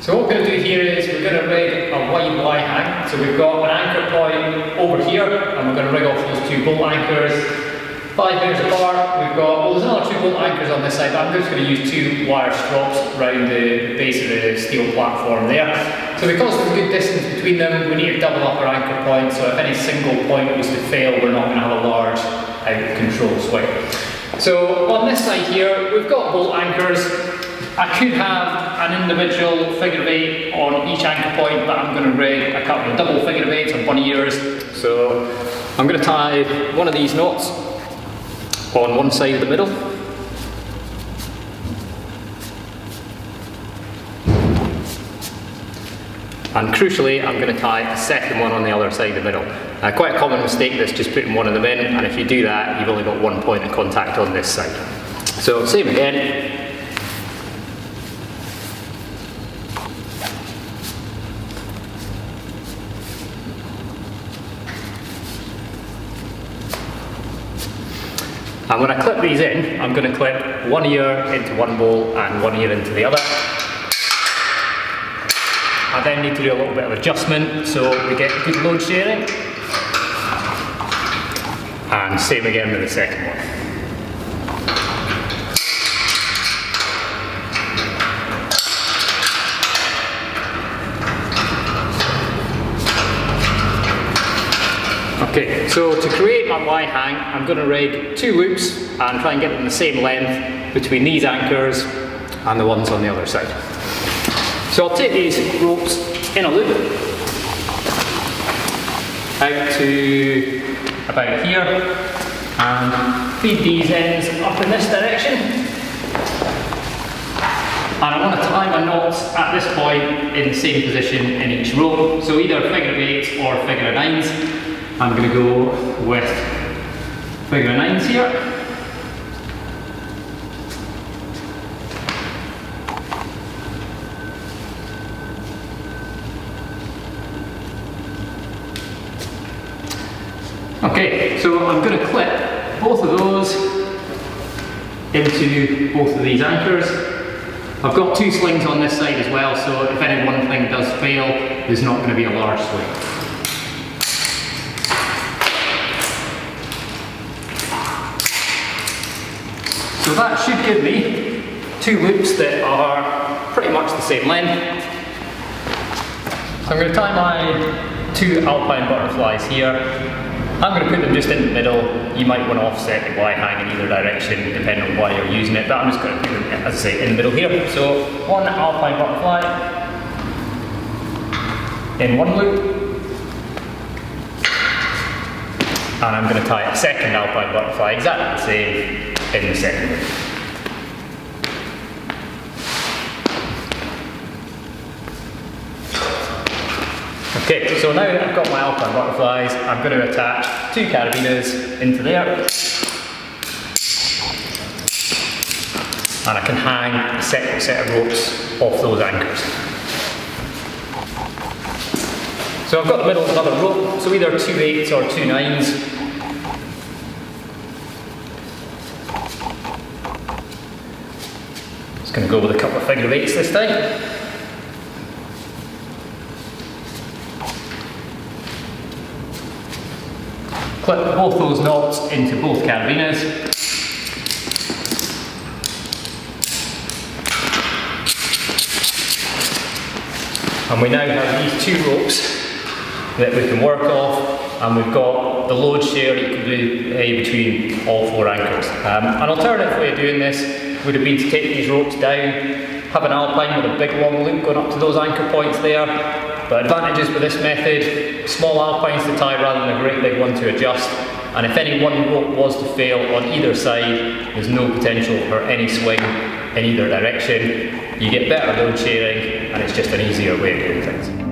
So what we're going to do here is we're going to rig a wide Y hang. So we've got an anchor point over here, and we're going to rig off those 2 bolt anchors 5 metres apart. We've got, well, there's another 2 bolt anchors on this side, but I'm just going to use 2 wire strops around the base of the steel platform there. So because there's a good distance between them, we need to double up our anchor point, so if any single point was to fail, we're not going to have a large out of control swing. So on this side here, we've got bolt anchors. I could have an individual figure of 8 on each anchor point, but I'm going to rig a couple of double figure of 8s on one of yours. So I'm going to tie one of these knots on one side of the middle. And crucially, I'm going to tie a second one on the other side of the middle. Quite a common mistake this, just putting one of them in, and if you do that, you've only got one point of contact on this side. So same again. And when I clip these in, I'm going to clip one ear into one bolt and one ear into the other. I then need to do a little bit of adjustment so we get good load sharing. And same again with the second one. Okay, so to create my Y hang, I'm going to rig 2 loops and try and get them the same length between these anchors and the ones on the other side. So I'll take these ropes in a loop out to about here and feed these ends up in this direction. And I want to tie my knots at this point in the same position in each rope. So either figure of 8s or figure of 9s. I'm going to go with figure of 9s here. Okay, so I'm going to clip both of those into both of these anchors. I've got 2 slings on this side as well, so if any one thing does fail, there's not going to be a large swing. So that should give me 2 loops that are pretty much the same length. So I'm going to tie my 2 alpine butterflies here. I'm going to put them just in the middle. You might want to offset the Y hang in either direction depending on why you're using it, but I'm just going to put them, as I say, in the middle here. So 1 alpine butterfly in 1 loop, and I'm going to tie a 2nd alpine butterfly exactly the same in the 2nd loop. Okay, so now that I've got my alpine butterflies, I'm going to attach 2 carabinas into there. And I can hang a separate set of ropes off those anchors. So I've got the middle of another rope, so either 2 8s or 2 9s. Just going to go with a couple of figure of 8s this time. Clip both those knots into both carabinas. And we now have these 2 ropes that we can work off, and we've got the load share equally between all 4 anchors. An alternative way of doing this would have been to take these ropes down, have an alpine with a big long loop going up to those anchor points there. But advantages with this method, small alpines to tie rather than a great big one to adjust. And if any one rope was to fail on either side, there's no potential for any swing in either direction. You get better load sharing, and it's just an easier way of doing things.